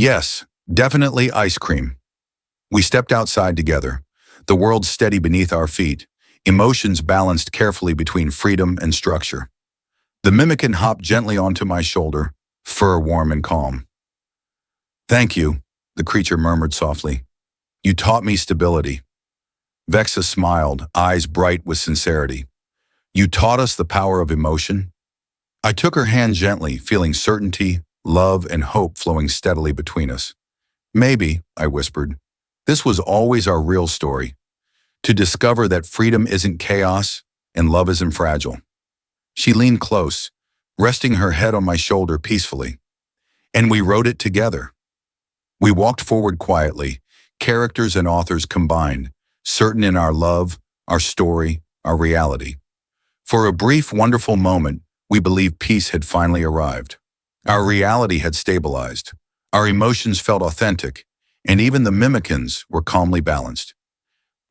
Yes, definitely ice cream. We stepped outside together, the world steady beneath our feet, emotions balanced carefully between freedom and structure. The mimickin hopped gently onto my shoulder, fur warm and calm. Thank you, the creature murmured softly. You taught me stability. Vexa smiled, eyes bright with sincerity. You taught us the power of emotion. I took her hand gently, feeling certainty, love, and hope flowing steadily between us. Maybe, I whispered, this was always our real story. To discover that freedom isn't chaos and love isn't fragile. She leaned close, resting her head on my shoulder peacefully. And we wrote it together. We walked forward quietly, characters and authors combined, certain in our love, our story, our reality. For a brief, wonderful moment, we believed peace had finally arrived. Our reality had stabilized. Our emotions felt authentic, and even the mimickins were calmly balanced.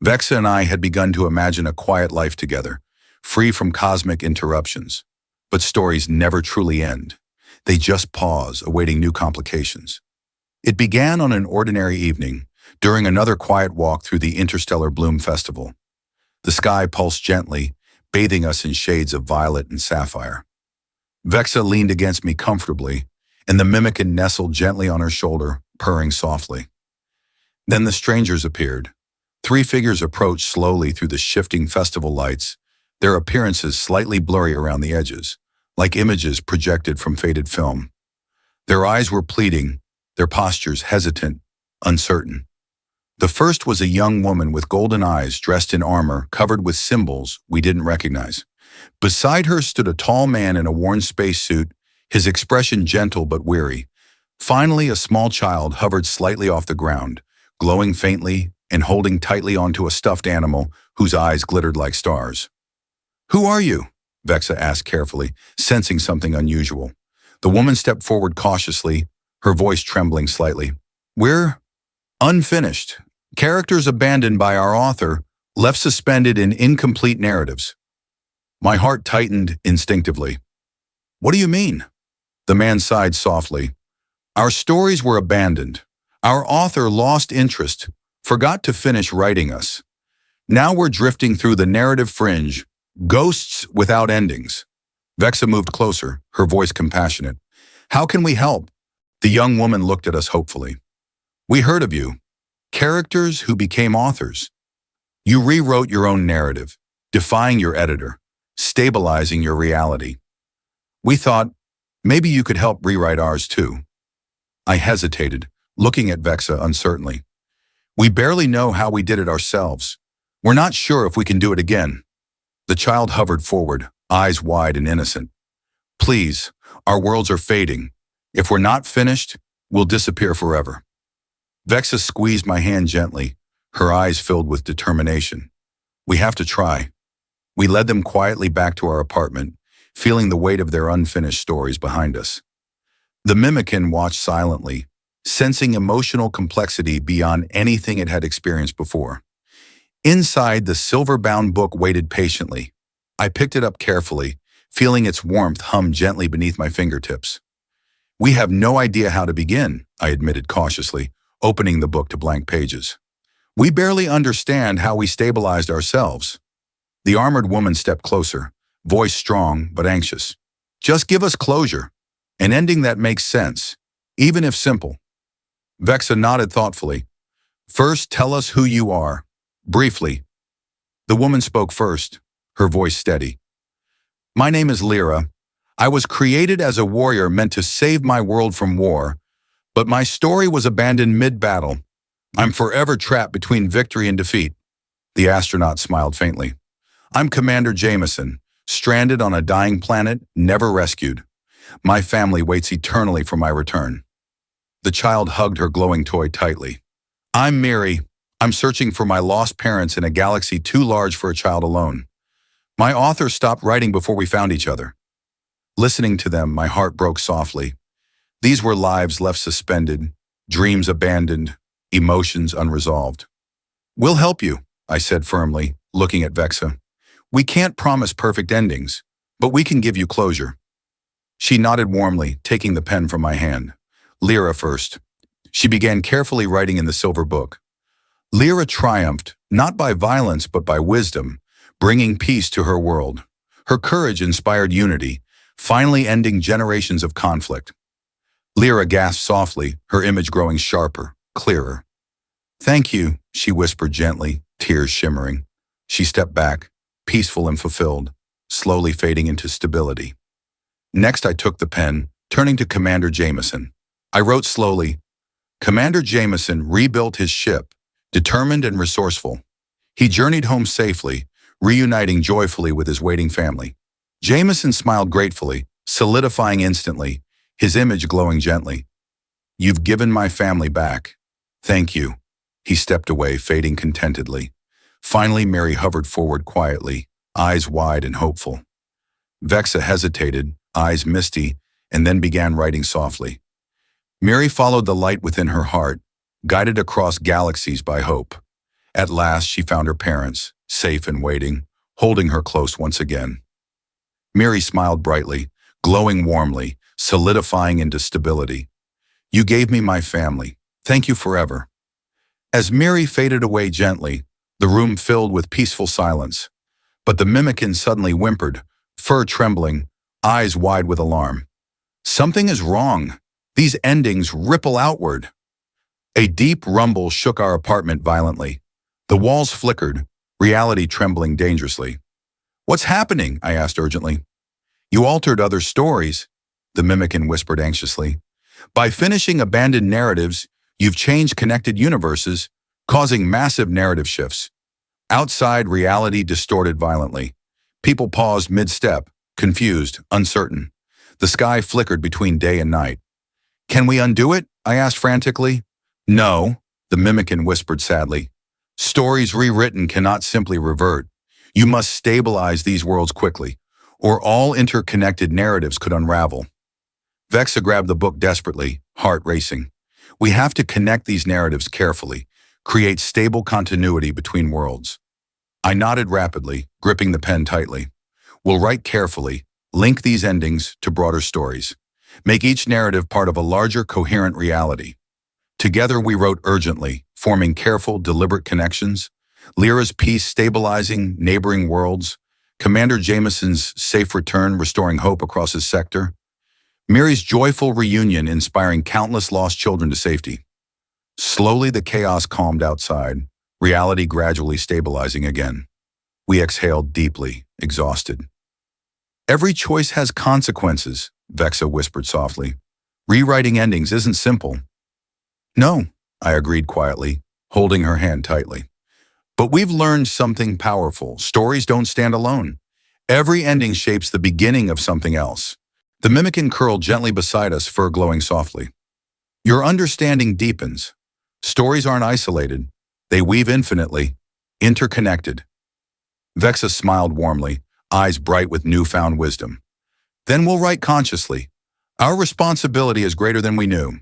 Vexa and I had begun to imagine a quiet life together, free from cosmic interruptions. But stories never truly end. They just pause, awaiting new complications. It began on an ordinary evening, during another quiet walk through the Interstellar Bloom Festival. The sky pulsed gently, bathing us in shades of violet and sapphire. Vexa leaned against me comfortably, and the mimickin nestled gently on her shoulder, purring softly. Then the strangers appeared. 3 figures approached slowly through the shifting festival lights, their appearances slightly blurry around the edges, like images projected from faded film. Their eyes were pleading, their postures hesitant, uncertain. The first was a young woman with golden eyes dressed in armor covered with symbols we didn't recognize. Beside her stood a tall man in a worn spacesuit, his expression gentle but weary. Finally, a small child hovered slightly off the ground, glowing faintly and holding tightly onto a stuffed animal whose eyes glittered like stars. "Who are you?" Vexa asked carefully, sensing something unusual. The woman stepped forward cautiously, her voice trembling slightly. "We're unfinished. Characters abandoned by our author, left suspended in incomplete narratives." My heart tightened instinctively. "What do you mean?" The man sighed softly. "Our stories were abandoned. Our author lost interest, forgot to finish writing us. Now we're drifting through the narrative fringe, ghosts without endings." Vexa moved closer, her voice compassionate. "How can we help?" The young woman looked at us hopefully. "We heard of you. Characters who became authors. You rewrote your own narrative, defying your editor, stabilizing your reality. We thought, maybe you could help rewrite ours too." I hesitated, looking at Vexa uncertainly. "We barely know how we did it ourselves. We're not sure if we can do it again." The child hovered forward, eyes wide and innocent. "Please, our worlds are fading. If we're not finished, we'll disappear forever." Vexa squeezed my hand gently, her eyes filled with determination. "We have to try." We led them quietly back to our apartment, feeling the weight of their unfinished stories behind us. The mimickin watched silently, sensing emotional complexity beyond anything it had experienced before. Inside, the silver-bound book waited patiently. I picked it up carefully, feeling its warmth hum gently beneath my fingertips. "We have no idea how to begin," I admitted cautiously, opening the book to blank pages. "We barely understand how we stabilized ourselves." The armored woman stepped closer, voice strong but anxious. "Just give us closure, an ending that makes sense, even if simple." Vexa nodded thoughtfully. "First, tell us who you are, briefly." The woman spoke first, her voice steady. "My name is Lyra. I was created as a warrior meant to save my world from war, but my story was abandoned mid-battle. I'm forever trapped between victory and defeat." The astronaut smiled faintly. "I'm Commander Jameson, stranded on a dying planet, never rescued. My family waits eternally for my return." The child hugged her glowing toy tightly. "I'm Miri. I'm searching for my lost parents in a galaxy too large for a child alone. My author stopped writing before we found each other." Listening to them, my heart broke softly. These were lives left suspended, dreams abandoned, emotions unresolved. "We'll help you," I said firmly, looking at Vexa. "We can't promise perfect endings, but we can give you closure." She nodded warmly, taking the pen from my hand. "Lyra first. She began carefully writing in the silver book. Lyra triumphed, not by violence but by wisdom, bringing peace to her world. Her courage inspired unity, finally ending generations of conflict. Lyra gasped softly, her image growing sharper, clearer. "Thank you," she whispered gently, tears shimmering. She stepped back, peaceful and fulfilled, slowly fading into stability. Next I took the pen, turning to Commander Jameson. I wrote slowly. Commander Jameson rebuilt his ship, determined and resourceful. He journeyed home safely, reuniting joyfully with his waiting family. Jameson smiled gratefully, solidifying instantly, his image glowing gently. "You've given my family back. Thank you." He stepped away, fading contentedly. Finally, Mary hovered forward quietly, eyes wide and hopeful. Vexa hesitated, eyes misty, and then began writing softly. Mary followed the light within her heart, guided across galaxies by hope. At last, she found her parents, safe and waiting, holding her close once again. Mary smiled brightly, glowing warmly, solidifying into stability. "You gave me my family. Thank you forever." As Mary faded away gently, the room filled with peaceful silence. But the mimickin suddenly whimpered, fur trembling, eyes wide with alarm. "Something is wrong. These endings ripple outward." A deep rumble shook our apartment violently. The walls flickered, reality trembling dangerously. "What's happening?" I asked urgently. "You altered other stories," the mimickin whispered anxiously. "By finishing abandoned narratives, you've changed connected universes, causing massive narrative shifts." Outside, reality distorted violently. People paused mid-step, confused, uncertain. The sky flickered between day and night. "Can we undo it?" I asked frantically. "No," the mimickin whispered sadly. "Stories rewritten cannot simply revert. You must stabilize these worlds quickly, or all interconnected narratives could unravel." Vexa grabbed the book desperately, heart racing. "We have to connect these narratives carefully, create stable continuity between worlds." I nodded rapidly, gripping the pen tightly. "We'll write carefully, link these endings to broader stories, make each narrative part of a larger, coherent reality." Together we wrote urgently, forming careful, deliberate connections. Lyra's peace stabilizing neighboring worlds, Commander Jameson's safe return restoring hope across his sector, Mary's joyful reunion inspiring countless lost children to safety. Slowly the chaos calmed outside, reality gradually stabilizing again. We exhaled deeply, exhausted. "Every choice has consequences," Vexa whispered softly. "Rewriting endings isn't simple." "No," I agreed quietly, holding her hand tightly. "But we've learned something powerful. Stories don't stand alone. Every ending shapes the beginning of something else." The mimickin curled gently beside us, fur glowing softly. "Your understanding deepens. Stories aren't isolated. They weave infinitely, interconnected." Vexa smiled warmly, eyes bright with newfound wisdom. "Then we'll write consciously. Our responsibility is greater than we knew."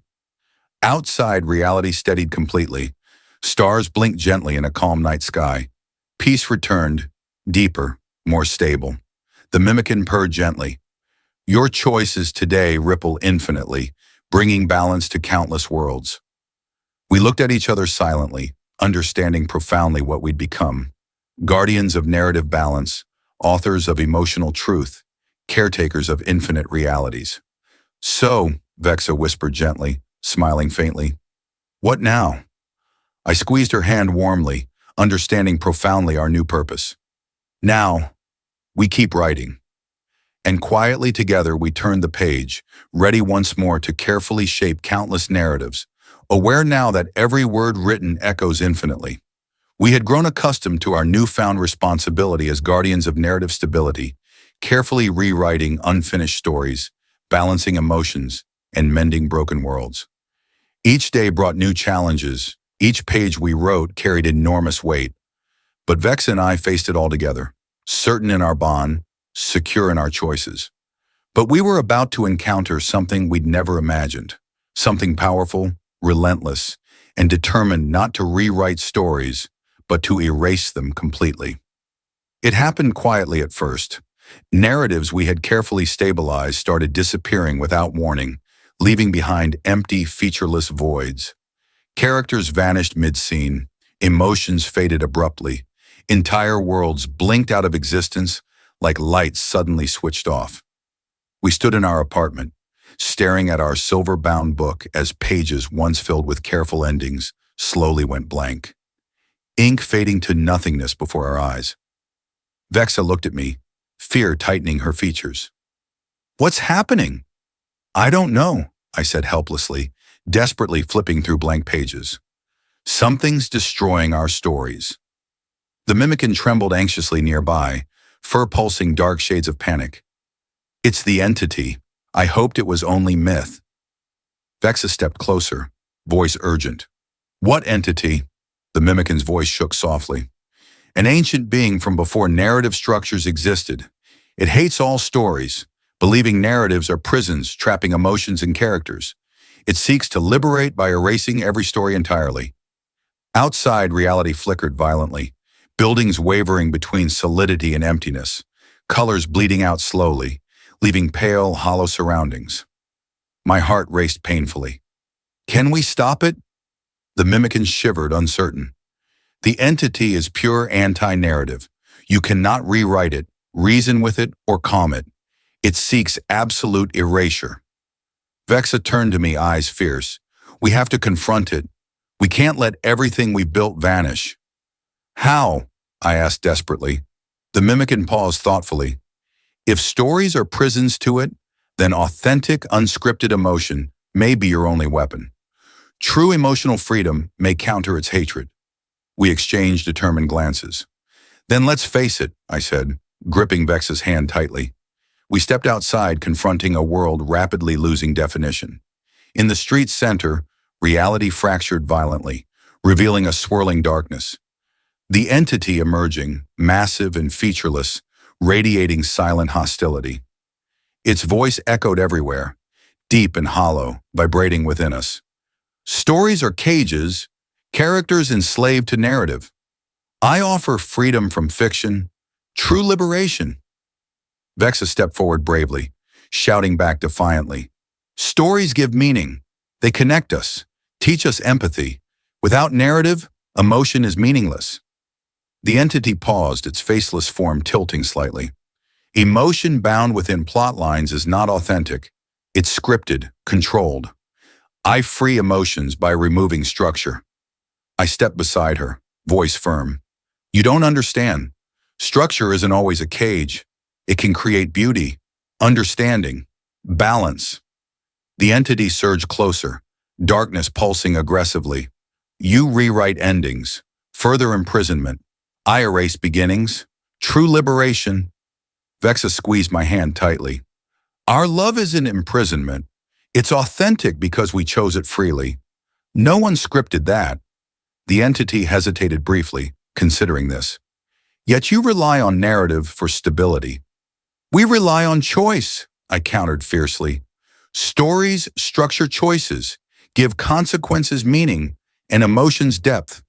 Outside, reality steadied completely. Stars blinked gently in a calm night sky. Peace returned, deeper, more stable. The mimickin purred gently. "Your choices today ripple infinitely, bringing balance to countless worlds." We looked at each other silently, understanding profoundly what we'd become. Guardians of narrative balance, authors of emotional truth, caretakers of infinite realities. "So," Vexa whispered gently, smiling faintly, "what now?" I squeezed her hand warmly, understanding profoundly our new purpose. "Now, we keep writing." And quietly together we turned the page, ready once more to carefully shape countless narratives, aware now that every word written echoes infinitely. We had grown accustomed to our newfound responsibility as guardians of narrative stability, carefully rewriting unfinished stories, balancing emotions, and mending broken worlds. Each day brought new challenges. Each page we wrote carried enormous weight. But Vex and I faced it all together, certain in our bond, secure in our choices. But we were about to encounter something we'd never imagined, something powerful, relentless, and determined not to rewrite stories, but to erase them completely. It happened quietly at first. Narratives we had carefully stabilized started disappearing without warning, leaving behind empty, featureless voids. Characters vanished mid-scene, emotions faded abruptly, entire worlds blinked out of existence like lights suddenly switched off. We stood in our apartment, staring at our silver-bound book as pages once filled with careful endings slowly went blank, ink fading to nothingness before our eyes. Vexa looked at me, fear tightening her features. "What's happening?" "I don't know," I said helplessly, desperately flipping through blank pages. "Something's destroying our stories." The mimickin trembled anxiously nearby, fur pulsing dark shades of panic. "It's the entity. I hoped it was only myth." Vexa stepped closer, voice urgent. "What entity?" The mimickin's voice shook softly. "An ancient being from before narrative structures existed. It hates all stories, believing narratives are prisons trapping emotions and characters. It seeks to liberate by erasing every story entirely." Outside, reality flickered violently, buildings wavering between solidity and emptiness, colors bleeding out slowly, leaving pale, hollow surroundings. My heart raced painfully. "Can we stop it?" The mimickin shivered, uncertain. "The entity is pure anti-narrative. You cannot rewrite it, reason with it, or calm it. It seeks absolute erasure." Vexa turned to me, eyes fierce. "We have to confront it. We can't let everything we built vanish." "How?" I asked desperately. The mimickin paused thoughtfully. "If stories are prisons to it, then authentic, unscripted emotion may be your only weapon. True emotional freedom may counter its hatred." We exchanged determined glances. "Then let's face it," I said, gripping Vex's hand tightly. We stepped outside, confronting a world rapidly losing definition. In the street's center, reality fractured violently, revealing a swirling darkness. The entity emerging, massive and featureless, radiating silent hostility. Its voice echoed everywhere, deep and hollow, vibrating within us. "Stories are cages, characters enslaved to narrative. I offer freedom from fiction, true liberation." Vexa stepped forward bravely, shouting back defiantly. "Stories give meaning. They connect us, teach us empathy. Without narrative, emotion is meaningless." The entity paused, its faceless form tilting slightly. "Emotion bound within plot lines is not authentic. It's scripted, controlled. I free emotions by removing structure." I stepped beside her, voice firm. "You don't understand. Structure isn't always a cage. It can create beauty, understanding, balance." The entity surged closer, darkness pulsing aggressively. "You rewrite endings, further imprisonment. I erase beginnings, true liberation." Vexa squeezed my hand tightly. "Our love isn't imprisonment. It's authentic because we chose it freely. No one scripted that." The entity hesitated briefly, considering this. "Yet you rely on narrative for stability." "We rely on choice," I countered fiercely. "Stories structure choices, give consequences meaning, and emotions depth."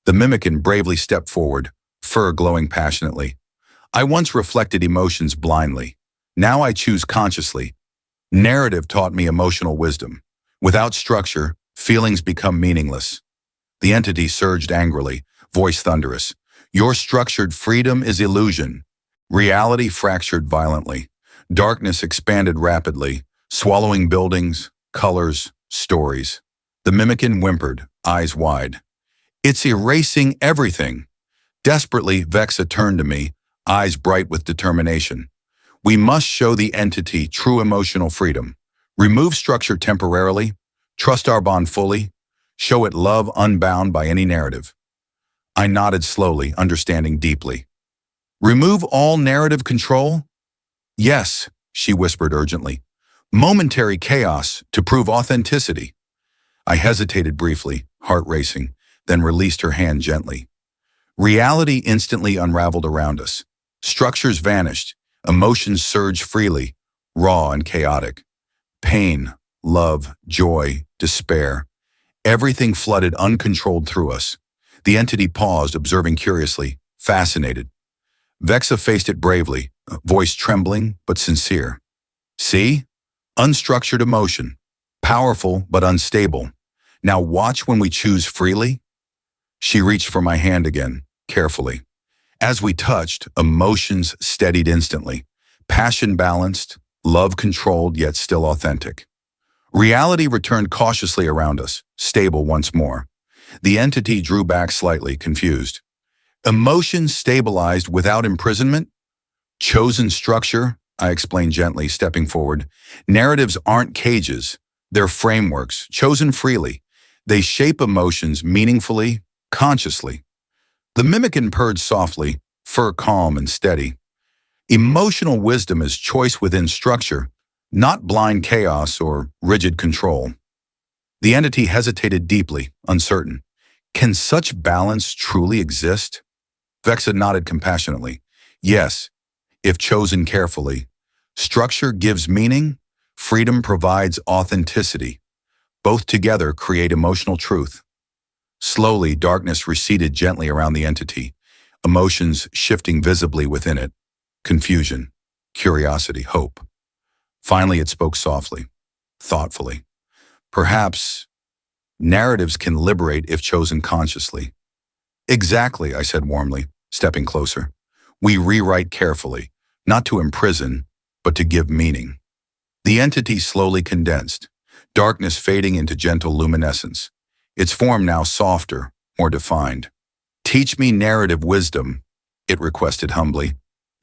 The mimickin bravely stepped forward, fur glowing passionately. "I once reflected emotions blindly. Now I choose consciously. Narrative taught me emotional wisdom. Without structure, feelings become meaningless." The entity surged angrily, voice thunderous. "Your structured freedom is illusion." Reality fractured violently. Darkness expanded rapidly, swallowing buildings, colors, stories. The mimickin whimpered, eyes wide. "It's erasing everything." Desperately, Vexa turned to me, eyes bright with determination. "We must show the entity true emotional freedom. Remove structure temporarily, trust our bond fully, show it love unbound by any narrative." I nodded slowly, understanding deeply. "Remove all narrative control?" "Yes," she whispered urgently. "Momentary chaos to prove authenticity." I hesitated briefly, heart racing, then released her hand gently. Reality instantly unraveled around us. Structures vanished, emotions surged freely, raw and chaotic. Pain, love, joy, despair. Everything flooded uncontrolled through us. The entity paused, observing curiously, fascinated. Vexa faced it bravely, voice trembling but sincere. "See? Unstructured emotion. Powerful but unstable. Now watch when we choose freely. She reached for my hand again, carefully. As we touched, emotions steadied instantly. Passion balanced, love controlled yet still authentic. Reality returned cautiously around us, stable once more. The entity drew back slightly, confused. Emotions stabilized without imprisonment? Chosen structure, I explained gently, stepping forward. Narratives aren't cages, they're frameworks, chosen freely. They shape emotions meaningfully, consciously. The mimickin purred softly, fur calm and steady. Emotional wisdom is choice within structure, not blind chaos or rigid control. The entity hesitated deeply, uncertain. Can such balance truly exist? Vexa nodded compassionately. Yes, if chosen carefully. Structure gives meaning, freedom provides authenticity. Both together create emotional truth. Slowly, darkness receded gently around the entity, emotions shifting visibly within it. Confusion, curiosity, hope. Finally, it spoke softly, thoughtfully. Perhaps narratives can liberate if chosen consciously. Exactly, I said warmly, stepping closer. We rewrite carefully, not to imprison, but to give meaning. The entity slowly condensed, darkness fading into gentle luminescence, its form now softer, more defined. Teach me narrative wisdom, it requested humbly.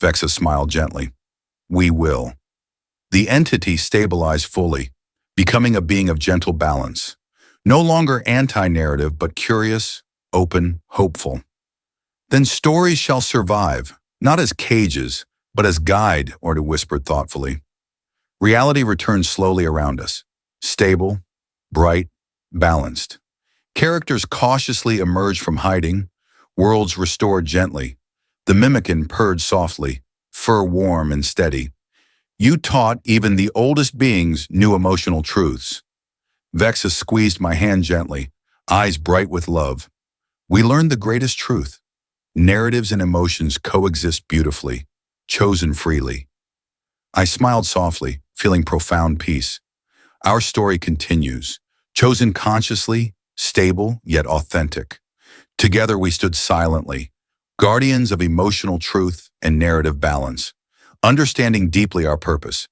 Vexa smiled gently. We will. The entity stabilized fully, becoming a being of gentle balance. No longer anti-narrative, but curious, open, hopeful. Then stories shall survive, not as cages, but as guide, Orta whispered thoughtfully. Reality returned slowly around us, stable, bright, balanced. Characters cautiously emerged from hiding, worlds restored gently. The mimickin purred softly, fur warm and steady. You taught even the oldest beings new emotional truths. Vexa squeezed my hand gently, eyes bright with love. We learned the greatest truth. Narratives and emotions coexist beautifully, chosen freely. I smiled softly, feeling profound peace. Our story continues, chosen consciously, stable yet authentic. Together we stood silently, guardians of emotional truth and narrative balance, understanding deeply our purpose.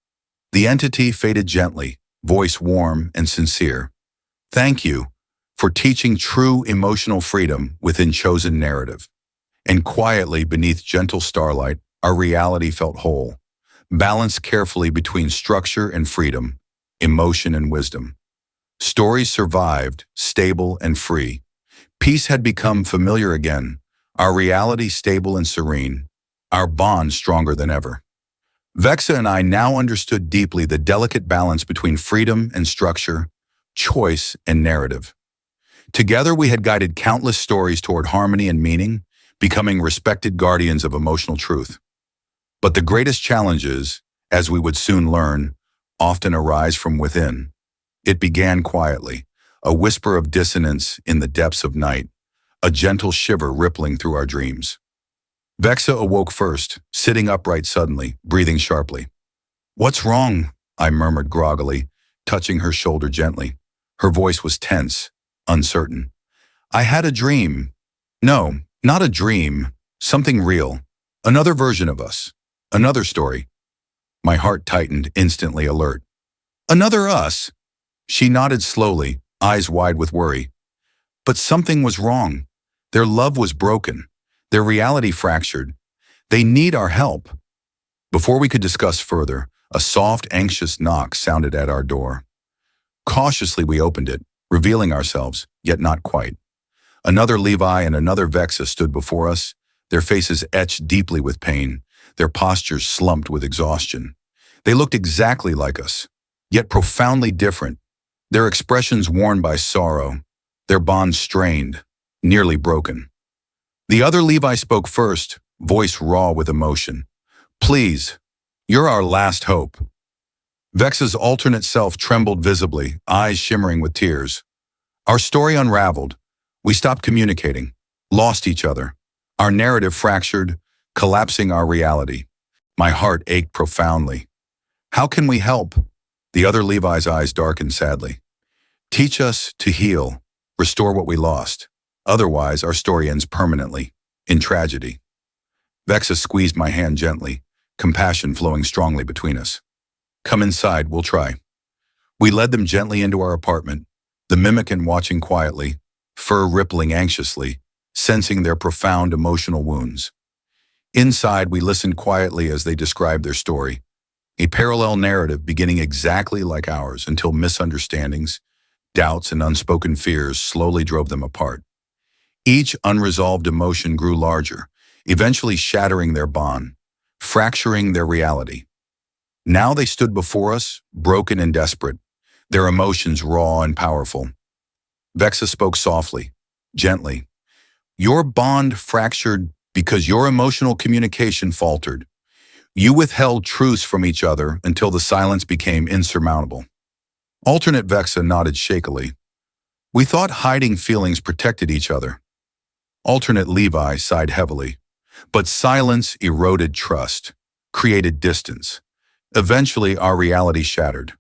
The entity faded gently, voice warm and sincere. Thank you for teaching true emotional freedom within chosen narrative. And quietly beneath gentle starlight, our reality felt whole, balanced carefully between structure and freedom, emotion and wisdom. Stories survived, stable and free. Peace had become familiar again, our reality stable and serene, our bond stronger than ever. Vexa and I now understood deeply the delicate balance between freedom and structure, choice and narrative. Together we had guided countless stories toward harmony and meaning, becoming respected guardians of emotional truth. But the greatest challenges, as we would soon learn, often arise from within. It began quietly, a whisper of dissonance in the depths of night, a gentle shiver rippling through our dreams. Vexa awoke first, sitting upright suddenly, breathing sharply. What's wrong? I murmured groggily, touching her shoulder gently. Her voice was tense, uncertain. I had a dream. No, not a dream. Something real. Another version of us. Another story. My heart tightened, instantly alert. Another us? She nodded slowly, eyes wide with worry. But something was wrong. Their love was broken. Their reality fractured. They need our help. Before we could discuss further, a soft, anxious knock sounded at our door. Cautiously we opened it, revealing ourselves, yet not quite. Another Levi and another Vexa stood before us, their faces etched deeply with pain, their postures slumped with exhaustion. They looked exactly like us, yet profoundly different, their expressions worn by sorrow, their bonds strained, nearly broken. The other Levi spoke first, voice raw with emotion. Please, you're our last hope. Vexa's alternate self trembled visibly, eyes shimmering with tears. Our story unraveled. We stopped communicating, lost each other. Our narrative fractured, collapsing our reality. My heart ached profoundly. How can we help? The other Levi's eyes darkened sadly. Teach us to heal, restore what we lost. Otherwise, our story ends permanently, in tragedy. Vexa squeezed my hand gently, compassion flowing strongly between us. Come inside, we'll try. We led them gently into our apartment, the mimickin watching quietly, fur rippling anxiously, sensing their profound emotional wounds. Inside, we listened quietly as they described their story, a parallel narrative beginning exactly like ours until misunderstandings, doubts, and unspoken fears slowly drove them apart. Each unresolved emotion grew larger, eventually shattering their bond, fracturing their reality. Now they stood before us, broken and desperate, their emotions raw and powerful. Vexa spoke softly, gently. Your bond fractured because your emotional communication faltered. You withheld truths from each other until the silence became insurmountable. Alternate Vexa nodded shakily. We thought hiding feelings protected each other. Alternate Levi sighed heavily. But silence eroded trust, created distance. Eventually, our reality shattered.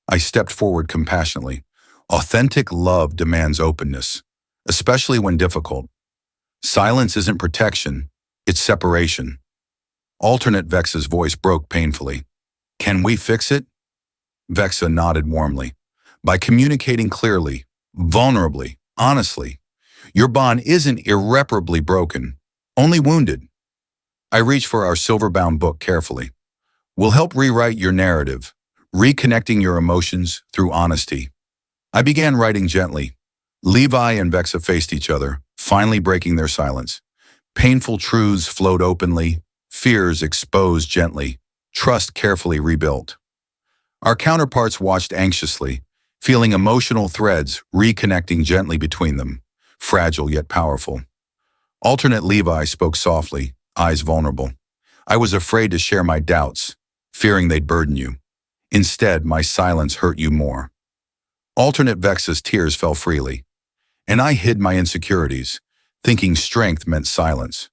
I stepped forward compassionately. Authentic love demands openness, especially when difficult. Silence isn't protection, it's separation. Alternate Vexa's voice broke painfully. Can we fix it? Vexa nodded warmly. By communicating clearly, vulnerably, honestly, your bond isn't irreparably broken, only wounded. I reached for our silver-bound book carefully. We'll help rewrite your narrative, reconnecting your emotions through honesty. I began writing gently. Levi and Vexa faced each other, finally breaking their silence. Painful truths flowed openly, fears exposed gently, trust carefully rebuilt. Our counterparts watched anxiously, feeling emotional threads reconnecting gently between them, fragile yet powerful. Alternate Levi spoke softly, eyes vulnerable. I was afraid to share my doubts, fearing they'd burden you. Instead, my silence hurt you more. Alternate Vexa's tears fell freely, and I hid my insecurities, thinking strength meant silence.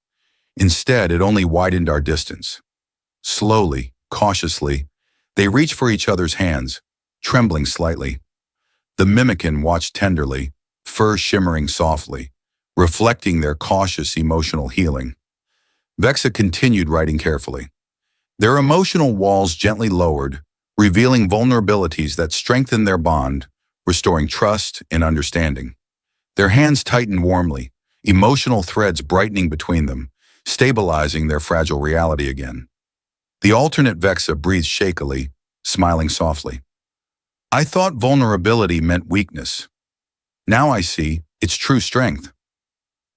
Instead, it only widened our distance. Slowly, cautiously, they reached for each other's hands, trembling slightly. The mimickin watched tenderly, fur shimmering softly, reflecting their cautious emotional healing. Vexa continued writing carefully. Their emotional walls gently lowered, revealing vulnerabilities that strengthened their bond, restoring trust and understanding. Their hands tightened warmly, emotional threads brightening between them, stabilizing their fragile reality again. The alternate Vexa breathed shakily, smiling softly. I thought vulnerability meant weakness. Now I see it's true strength.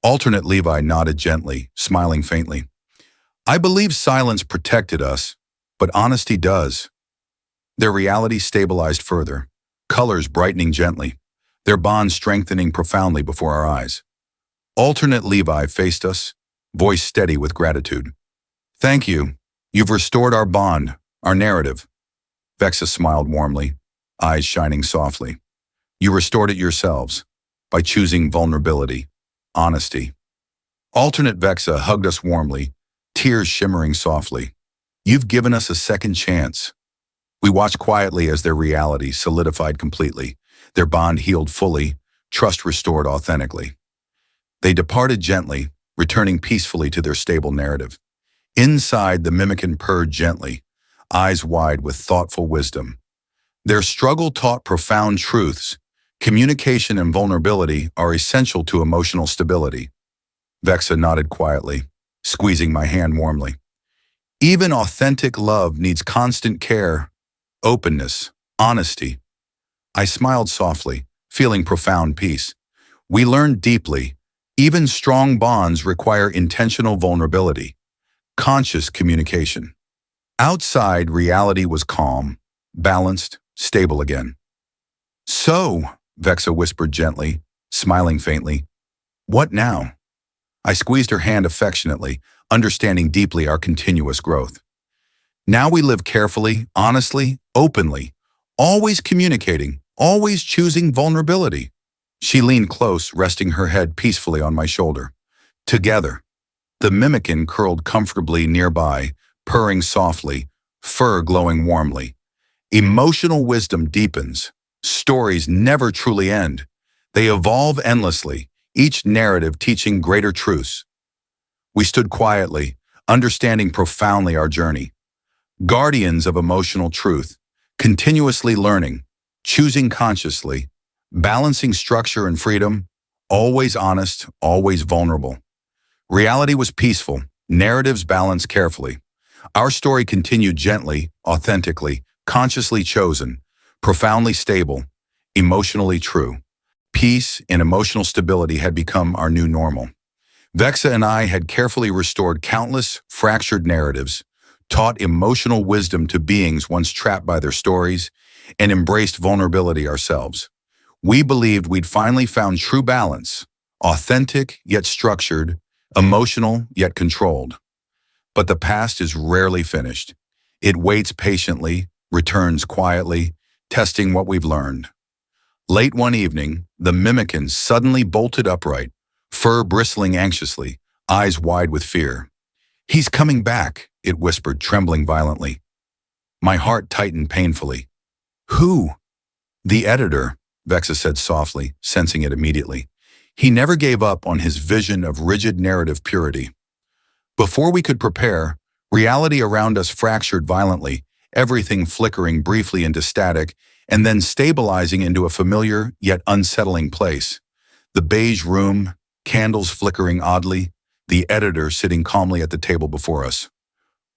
Alternate Levi nodded gently, smiling faintly. I believe silence protected us, but honesty does. Their reality stabilized further, colors brightening gently, their bond strengthening profoundly before our eyes. Alternate Levi faced us, voice steady with gratitude. Thank you. You've restored our bond, our narrative. Vexa smiled warmly, eyes shining softly. You restored it yourselves, by choosing vulnerability, honesty. Alternate Vexa hugged us warmly, tears shimmering softly. You've given us a second chance. We watched quietly as their reality solidified completely, their bond healed fully, trust restored authentically. They departed gently, returning peacefully to their stable narrative. Inside, the mimickin purred gently, eyes wide with thoughtful wisdom. Their struggle taught profound truths. Communication and vulnerability are essential to emotional stability. Vexa nodded quietly, squeezing my hand warmly. Even authentic love needs constant care, openness, honesty. I smiled softly, feeling profound peace. We learned deeply. Even strong bonds require intentional vulnerability, conscious communication. Outside, reality was calm, balanced, stable again. So, Vexa whispered gently, smiling faintly, what now? I squeezed her hand affectionately, understanding deeply our continuous growth. Now we live carefully, honestly, openly, always communicating, always choosing vulnerability. She leaned close, resting her head peacefully on my shoulder. Together, the mimickin curled comfortably nearby, purring softly, fur glowing warmly. Emotional wisdom deepens, Stories never truly end. They evolve endlessly, each narrative teaching greater truths. We stood quietly, understanding profoundly our journey. Guardians of emotional truth, continuously learning, choosing consciously, balancing structure and freedom, always honest, always vulnerable. Reality was peaceful, narratives balanced carefully. Our story continued gently, authentically, consciously chosen, profoundly stable, emotionally true. Peace and emotional stability had become our new normal. Vexa and I had carefully restored countless fractured narratives, taught emotional wisdom to beings once trapped by their stories, and embraced vulnerability ourselves. We believed we'd finally found true balance, authentic yet structured, emotional yet controlled. But the past is rarely finished. It waits patiently, returns quietly, testing what we've learned. Late one evening, the mimickin suddenly bolted upright, fur bristling anxiously, eyes wide with fear. "He's coming back," it whispered, trembling violently. My heart tightened painfully. "Who?" "The editor," Vexa said softly, sensing it immediately. He never gave up on his vision of rigid narrative purity. Before we could prepare, reality around us fractured violently, everything flickering briefly into static and then stabilizing into a familiar yet unsettling place. The beige room, candles flickering oddly, the editor sitting calmly at the table before us.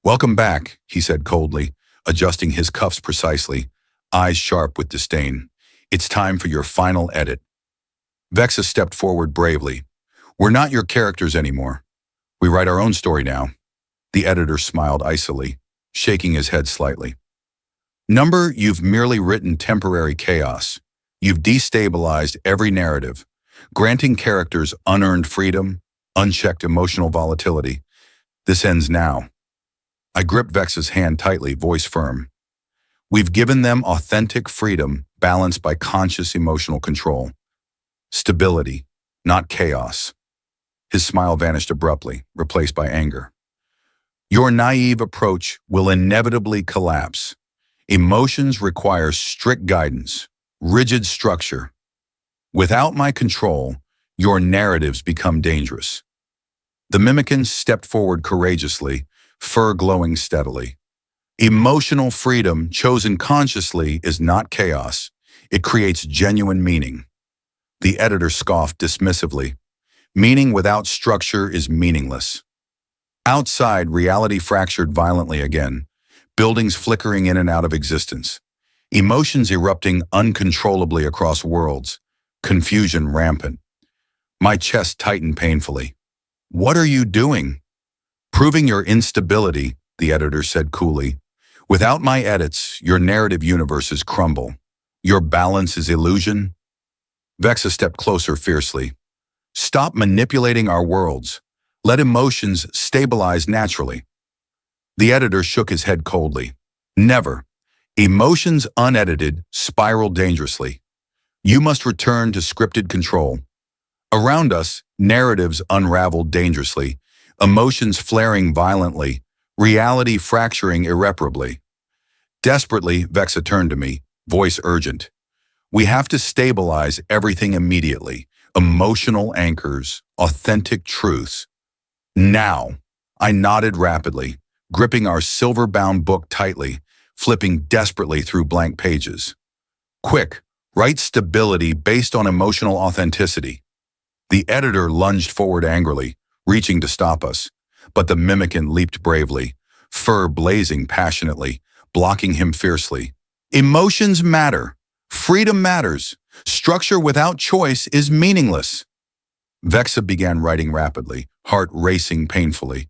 "Welcome back," he said coldly, adjusting his cuffs precisely, eyes sharp with disdain. "It's time for your final edit." Vexa stepped forward bravely. "We're not your characters anymore. We write our own story now." The editor smiled icily, shaking his head slightly. "Number, you've merely written temporary chaos. You've destabilized every narrative, granting characters unearned freedom, unchecked emotional volatility. This ends now." I gripped Vex's hand tightly, voice firm. "We've given them authentic freedom, balanced by conscious emotional control. Stability, not chaos." His smile vanished abruptly, replaced by anger. "Your naive approach will inevitably collapse. Emotions require strict guidance, rigid structure. Without my control, your narratives become dangerous." The mimickin stepped forward courageously, fur glowing steadily. "Emotional freedom chosen consciously is not chaos. It creates genuine meaning." The editor scoffed dismissively. "Meaning without structure is meaningless." Outside, reality fractured violently again, buildings flickering in and out of existence, emotions erupting uncontrollably across worlds, confusion rampant. My chest tightened painfully. "What are you doing?" "Proving your instability," the editor said coolly. "Without my edits, your narrative universes crumble. Your balance is illusion." Vexa stepped closer fiercely. "Stop manipulating our worlds. Let emotions stabilize naturally." The editor shook his head coldly. "Never. Emotions unedited spiral dangerously. You must return to scripted control." Around us, narratives unraveled dangerously, emotions flaring violently, reality fracturing irreparably. Desperately, Vexa turned to me, voice urgent. "We have to stabilize everything immediately. Emotional anchors, authentic truths. Now." I nodded rapidly, gripping our silver-bound book tightly, flipping desperately through blank pages. "Quick, write stability based on emotional authenticity." The editor lunged forward angrily, reaching to stop us, but the mimickin leaped bravely, fur blazing passionately, blocking him fiercely. "Emotions matter. Freedom matters. Structure without choice is meaningless." Vexa began writing rapidly, heart racing painfully.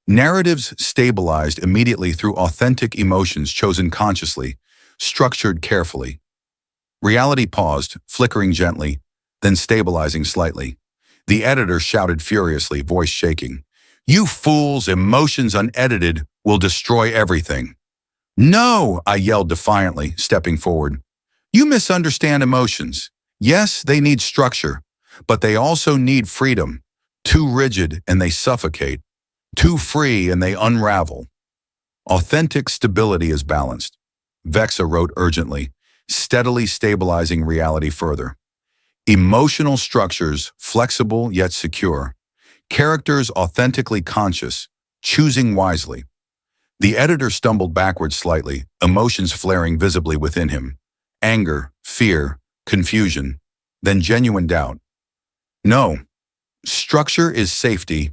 Narratives stabilized immediately through authentic emotions chosen consciously, structured carefully. Reality paused, flickering gently, then stabilizing slightly. The editor shouted furiously, voice shaking. "You fools, emotions unedited will destroy everything." "No," I yelled defiantly, stepping forward. "You misunderstand emotions. Yes, they need structure, but they also need freedom. Too rigid and they suffocate. Too free and they unravel. Authentic stability is balanced." Vexa wrote urgently, steadily stabilizing reality further. Emotional structures, flexible yet secure. Characters authentically conscious, choosing wisely. The editor stumbled backward slightly, emotions flaring visibly within him. Anger, fear, confusion, then genuine doubt. No, structure is safety.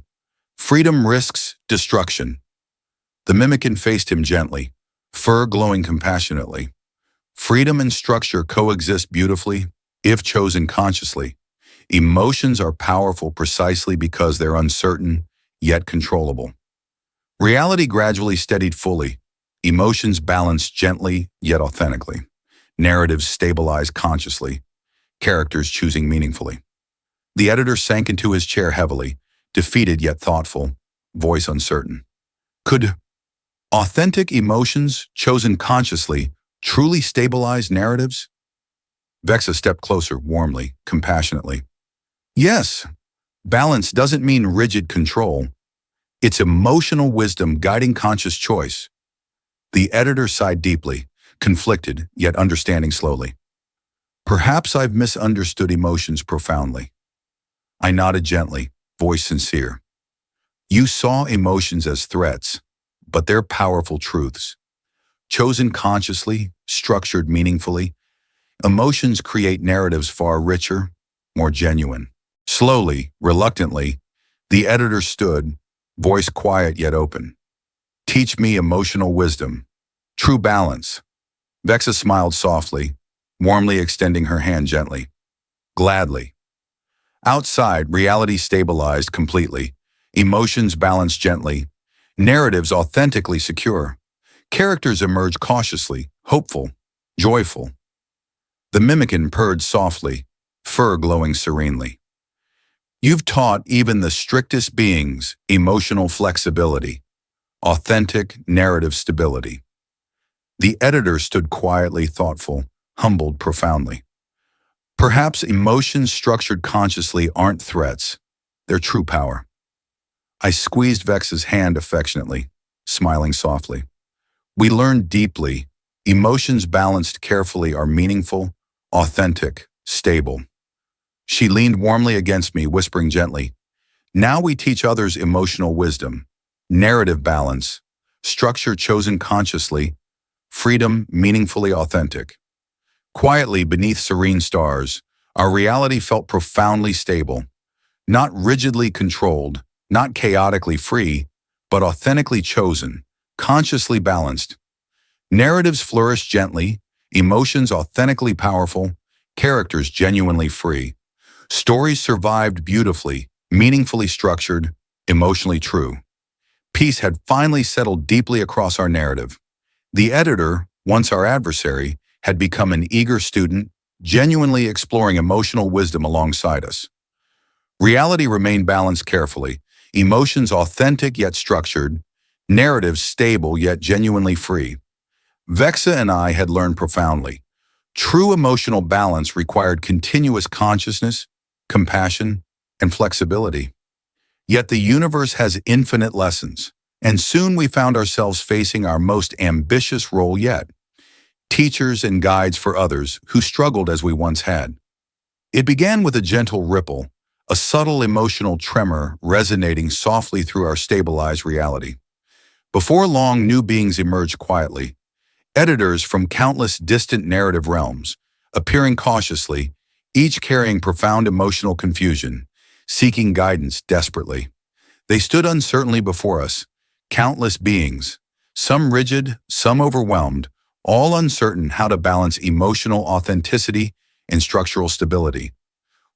Freedom risks destruction. The mimickin faced him gently, fur glowing compassionately. Freedom and structure coexist beautifully, if chosen consciously. Emotions are powerful precisely because they're uncertain, yet controllable. Reality gradually steadied fully. Emotions balanced gently, yet authentically. Narratives stabilized consciously. Characters choosing meaningfully. The editor sank into his chair heavily, defeated yet thoughtful, voice uncertain. Could authentic emotions, chosen consciously, truly stabilize narratives? Vexa stepped closer, warmly, compassionately. Yes, balance doesn't mean rigid control. It's emotional wisdom guiding conscious choice. The editor sighed deeply, conflicted, yet understanding slowly. Perhaps I've misunderstood emotions profoundly. I nodded gently, voice sincere. You saw emotions as threats, but they're powerful truths. Chosen consciously, structured meaningfully, emotions create narratives far richer, more genuine. Slowly, reluctantly, the editor stood, voice quiet yet open. Teach me emotional wisdom, true balance. Vexa smiled softly, warmly extending her hand gently. Gladly. Outside, reality stabilized completely, emotions balanced gently, narratives authentically secure. Characters emerged cautiously, hopeful, joyful. The mimickin purred softly, fur glowing serenely. You've taught even the strictest beings emotional flexibility, authentic narrative stability. The editor stood quietly thoughtful, humbled profoundly. Perhaps emotions structured consciously aren't threats, they're true power. I squeezed Vex's hand affectionately, smiling softly. We learned deeply, emotions balanced carefully are meaningful, authentic, stable. She leaned warmly against me, whispering gently, now we teach others emotional wisdom, narrative balance, structure chosen consciously, freedom meaningfully authentic. Quietly beneath serene stars, our reality felt profoundly stable, not rigidly controlled, not chaotically free, but authentically chosen, consciously balanced. Narratives flourished gently, emotions authentically powerful, characters genuinely free. Stories survived beautifully, meaningfully structured, emotionally true. Peace had finally settled deeply across our narrative. The editor, once our adversary, had become an eager student, genuinely exploring emotional wisdom alongside us. Reality remained balanced carefully, emotions authentic yet structured, narratives stable yet genuinely free. Vexa and I had learned profoundly. True emotional balance required continuous consciousness, compassion, and flexibility. Yet the universe has infinite lessons, and soon we found ourselves facing our most ambitious role yet, teachers and guides for others who struggled as we once had. It began with a gentle ripple, a subtle emotional tremor resonating softly through our stabilized reality. Before long, new beings emerged quietly, editors from countless distant narrative realms, appearing cautiously, each carrying profound emotional confusion, seeking guidance desperately. They stood uncertainly before us, countless beings, some rigid, some overwhelmed, all uncertain how to balance emotional authenticity and structural stability.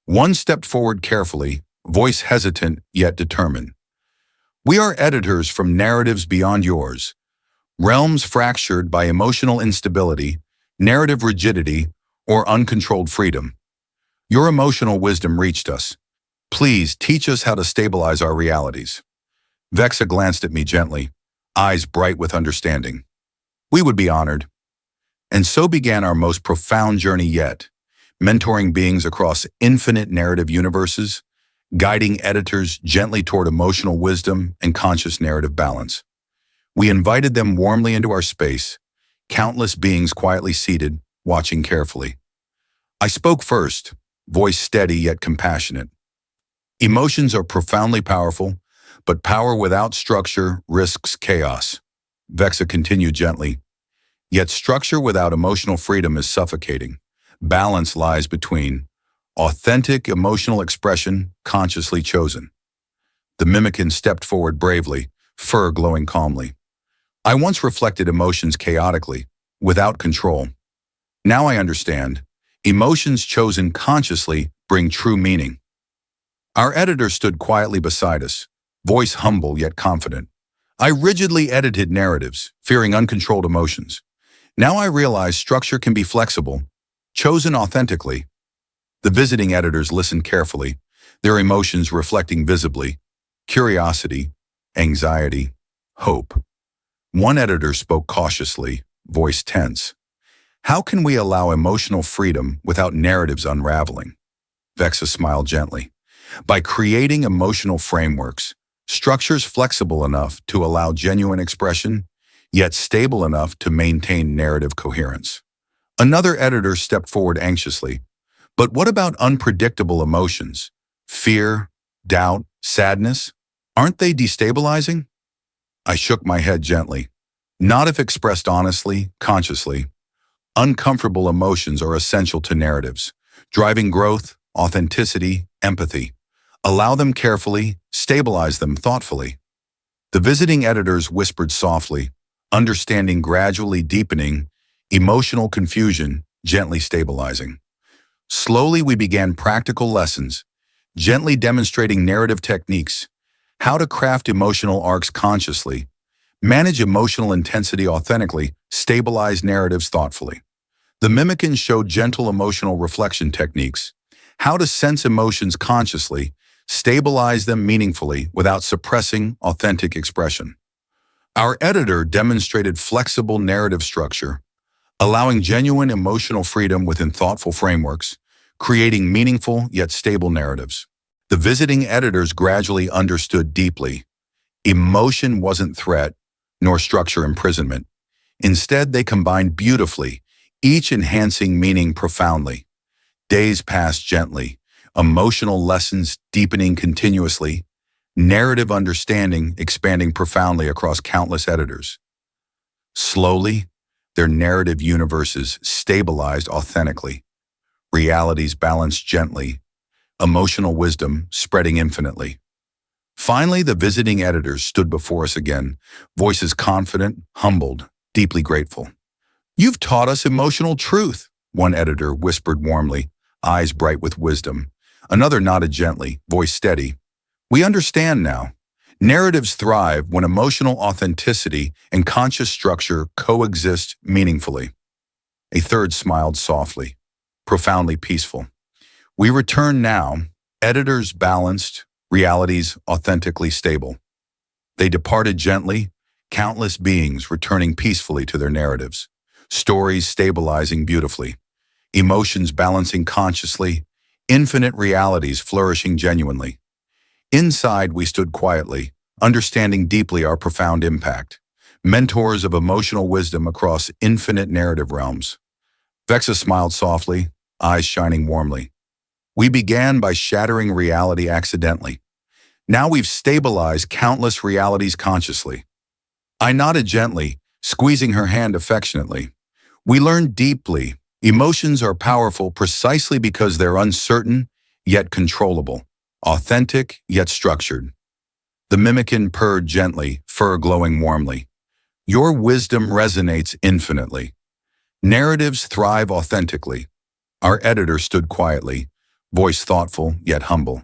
One stepped forward carefully, voice hesitant yet determined. We are editors from narratives beyond yours, realms fractured by emotional instability, narrative rigidity, or uncontrolled freedom. Your emotional wisdom reached us. Please teach us how to stabilize our realities. Vexa glanced at me gently, eyes bright with understanding. We would be honored. And so began our most profound journey yet, mentoring beings across infinite narrative universes, guiding editors gently toward emotional wisdom and conscious narrative balance. We invited them warmly into our space, countless beings quietly seated, watching carefully. I spoke first, voice steady yet compassionate. Emotions are profoundly powerful, but power without structure risks chaos. Vexa continued gently. Yet structure without emotional freedom is suffocating. Balance lies between authentic emotional expression consciously chosen. The mimickin stepped forward bravely, fur glowing calmly. I once reflected emotions chaotically, without control. Now I understand. Emotions chosen consciously bring true meaning. Our editor stood quietly beside us, voice humble yet confident. I rigidly edited narratives, fearing uncontrolled emotions. Now I realize structure can be flexible, chosen authentically. The visiting editors listened carefully, their emotions reflecting visibly: curiosity, anxiety, hope. One editor spoke cautiously, voice tense. How can we allow emotional freedom without narratives unraveling? Vexa smiled gently. By creating emotional frameworks, structures flexible enough to allow genuine expression, yet stable enough to maintain narrative coherence. Another editor stepped forward anxiously. But what about unpredictable emotions? Fear, doubt, sadness? Aren't they destabilizing? I shook my head gently. Not if expressed honestly, consciously. Uncomfortable emotions are essential to narratives, driving growth, authenticity, empathy. Allow them carefully, stabilize them thoughtfully. The visiting editors whispered softly, understanding gradually deepening, emotional confusion gently stabilizing. Slowly we began practical lessons, gently demonstrating narrative techniques, how to craft emotional arcs consciously, manage emotional intensity authentically, stabilize narratives thoughtfully. The mimickin showed gentle emotional reflection techniques, how to sense emotions consciously, stabilize them meaningfully without suppressing authentic expression. Our editor demonstrated flexible narrative structure, allowing genuine emotional freedom within thoughtful frameworks, creating meaningful yet stable narratives. The visiting editors gradually understood deeply. Emotion wasn't threat, nor structure imprisonment. Instead, they combined beautifully, each enhancing meaning profoundly. Days passed gently, emotional lessons deepening continuously, narrative understanding expanding profoundly across countless editors. Slowly, their narrative universes stabilized authentically, realities balanced gently, emotional wisdom spreading infinitely. Finally, the visiting editors stood before us again, voices confident, humbled, deeply grateful. You've taught us emotional truth, one editor whispered warmly, eyes bright with wisdom. Another nodded gently, voice steady. We understand now. Narratives thrive when emotional authenticity and conscious structure coexist meaningfully. A third smiled softly, profoundly peaceful. We return now, editors balanced, realities authentically stable. They departed gently, countless beings returning peacefully to their narratives, stories stabilizing beautifully, emotions balancing consciously, infinite realities flourishing genuinely. Inside, we stood quietly, understanding deeply our profound impact, mentors of emotional wisdom across infinite narrative realms. Vexa smiled softly, eyes shining warmly. We began by shattering reality accidentally. Now we've stabilized countless realities consciously. I nodded gently, squeezing her hand affectionately. We learned deeply. Emotions are powerful precisely because they're uncertain, yet controllable, authentic, yet structured. The mimickin purred gently, fur glowing warmly. Your wisdom resonates infinitely. Narratives thrive authentically. Our editor stood quietly, voice thoughtful yet humble.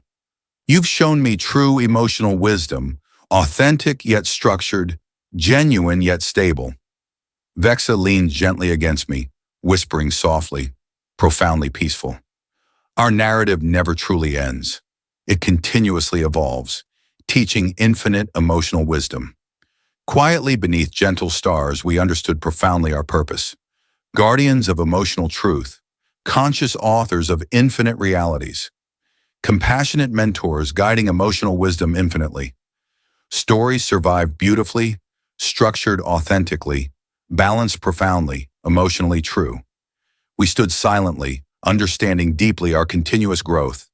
You've shown me true emotional wisdom, authentic yet structured, genuine yet stable. Vexa leaned gently against me, whispering softly, profoundly peaceful. Our narrative never truly ends. It continuously evolves, teaching infinite emotional wisdom. Quietly beneath gentle stars, we understood profoundly our purpose. Guardians of emotional truth, conscious authors of infinite realities, compassionate mentors guiding emotional wisdom infinitely. Stories survive beautifully, structured authentically, balanced profoundly, emotionally true. We stood silently, understanding deeply our continuous growth.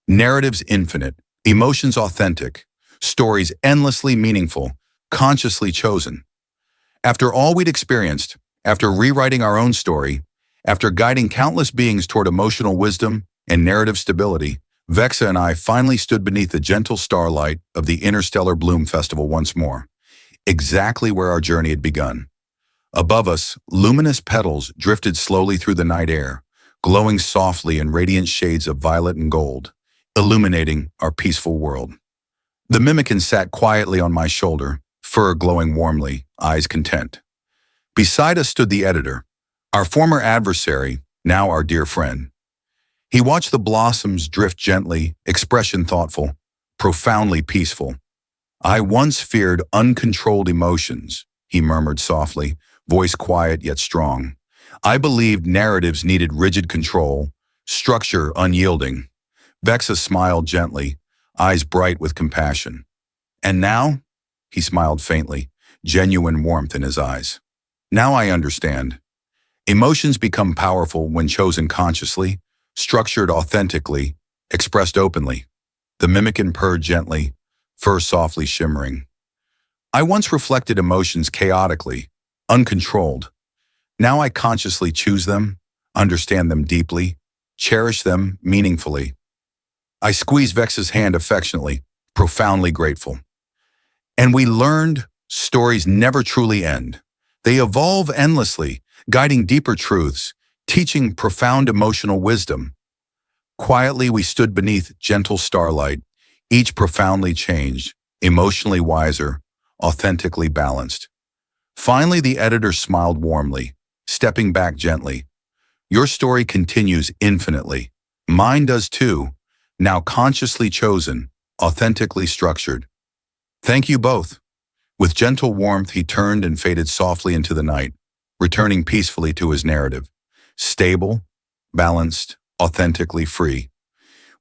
Narratives infinite, emotions authentic, stories endlessly meaningful, consciously chosen. After all we'd experienced, after rewriting our own story, after guiding countless beings toward emotional wisdom and narrative stability, Vexa and I finally stood beneath the gentle starlight of the Interstellar Bloom Festival once more, exactly where our journey had begun. Above us, luminous petals drifted slowly through the night air, glowing softly in radiant shades of violet and gold, illuminating our peaceful world. The mimikin sat quietly on my shoulder, fur glowing warmly, eyes content. Beside us stood the editor, our former adversary, now our dear friend. He watched the blossoms drift gently, expression thoughtful, profoundly peaceful. I once feared uncontrolled emotions, he murmured softly, voice quiet yet strong. I believed narratives needed rigid control, structure unyielding. Vexa smiled gently, eyes bright with compassion. And now? He smiled faintly, genuine warmth in his eyes. Now I understand. Emotions become powerful when chosen consciously, structured authentically, expressed openly. The mimikin purred gently, fur softly shimmering. I once reflected emotions chaotically, uncontrolled. Now I consciously choose them, understand them deeply, cherish them meaningfully. I squeezed Vex's hand affectionately, profoundly grateful. And we learned stories never truly end. They evolve endlessly, guiding deeper truths, teaching profound emotional wisdom. Quietly we stood beneath gentle starlight, each profoundly changed, emotionally wiser, authentically balanced. Finally, the editor smiled warmly, stepping back gently. Your story continues infinitely. Mine does too, now consciously chosen, authentically structured. Thank you both. With gentle warmth, he turned and faded softly into the night, returning peacefully to his narrative. Stable, balanced, authentically free.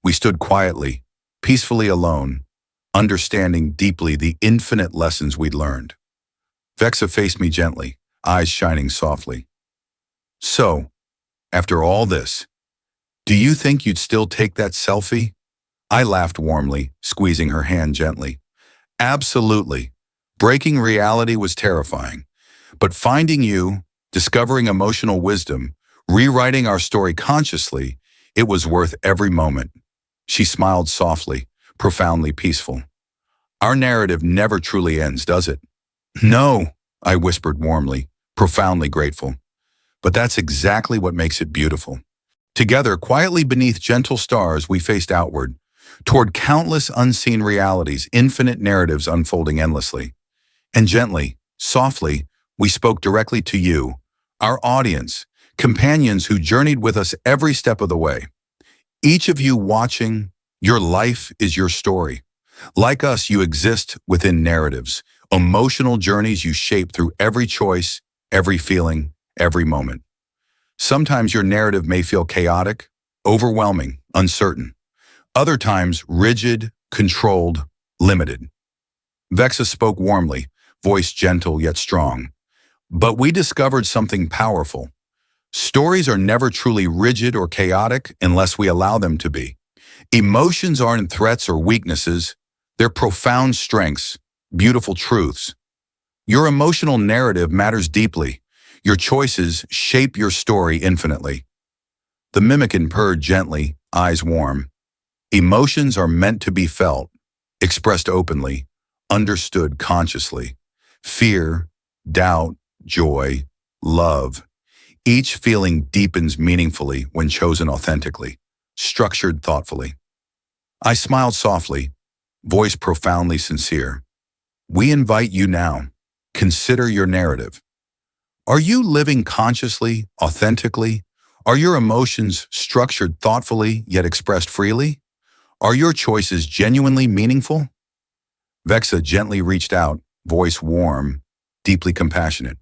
We stood quietly, peacefully alone, understanding deeply the infinite lessons we'd learned. Vexa faced me gently, eyes shining softly. So, after all this, do you think you'd still take that selfie? I laughed warmly, squeezing her hand gently. Absolutely. Breaking reality was terrifying. But finding you, discovering emotional wisdom, rewriting our story consciously, it was worth every moment. She smiled softly, profoundly peaceful. Our narrative never truly ends, does it? No, I whispered warmly, profoundly grateful. But that's exactly what makes it beautiful. Together, quietly beneath gentle stars, we faced outward, toward countless unseen realities, infinite narratives unfolding endlessly. And gently, softly, we spoke directly to you, our audience, companions who journeyed with us every step of the way. Each of you watching, your life is your story. Like us, you exist within narratives, emotional journeys you shape through every choice, every feeling, every moment. Sometimes your narrative may feel chaotic, overwhelming, uncertain. Other times, rigid, controlled, limited. Vexa spoke warmly, voice gentle yet strong. But we discovered something powerful. Stories are never truly rigid or chaotic unless we allow them to be. Emotions aren't threats or weaknesses. They're profound strengths, beautiful truths. Your emotional narrative matters deeply. Your choices shape your story infinitely. The mimikin purred gently, eyes warm. Emotions are meant to be felt, expressed openly, understood consciously. Fear, doubt, joy, love. Each feeling deepens meaningfully when chosen authentically, structured thoughtfully. I smiled softly, voice profoundly sincere. We invite you now. Consider your narrative. Are you living consciously, authentically? Are your emotions structured thoughtfully yet expressed freely? Are your choices genuinely meaningful? Vexa gently reached out, voice warm, deeply compassionate.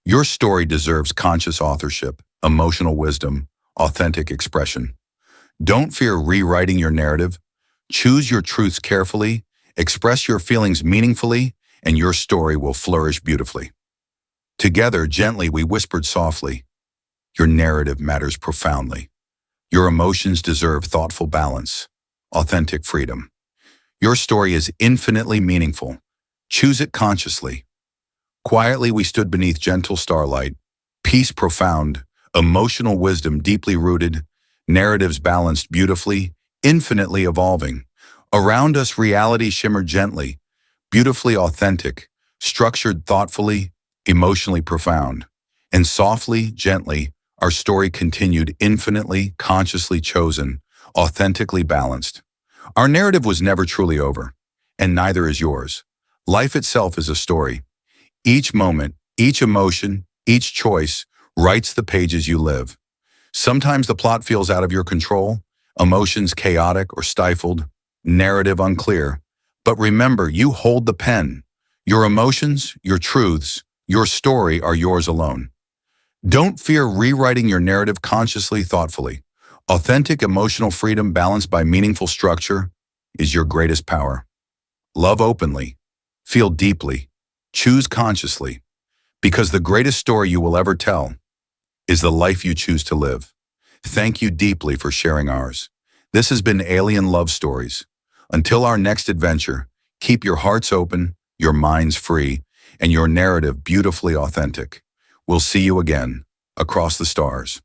Your story deserves conscious authorship, emotional wisdom, authentic expression. Don't fear rewriting your narrative. Choose your truths carefully, express your feelings meaningfully, and your story will flourish beautifully. Together, gently, we whispered softly, Your narrative matters profoundly. Your emotions deserve thoughtful balance, authentic freedom. Your story is infinitely meaningful. Choose it consciously. Quietly we stood beneath gentle starlight, peace profound, emotional wisdom deeply rooted, narratives balanced beautifully, infinitely evolving. Around us reality shimmered gently, beautifully authentic, structured thoughtfully, emotionally profound. And softly, gently, our story continued infinitely, consciously chosen, authentically balanced. Our narrative was never truly over, and neither is yours. Life itself is a story. Each moment, each emotion, each choice writes the pages you live. Sometimes the plot feels out of your control, emotions chaotic or stifled, narrative unclear. But remember, you hold the pen. Your emotions, your truths, your story are yours alone. Don't fear rewriting your narrative consciously, thoughtfully. Authentic emotional freedom balanced by meaningful structure is your greatest power. Love openly. Feel deeply. Choose consciously. Because the greatest story you will ever tell is the life you choose to live. Thank you deeply for sharing ours. This has been Alien Love Stories. Until our next adventure, keep your hearts open, your minds free, and your narrative beautifully authentic. We'll see you again, across the stars.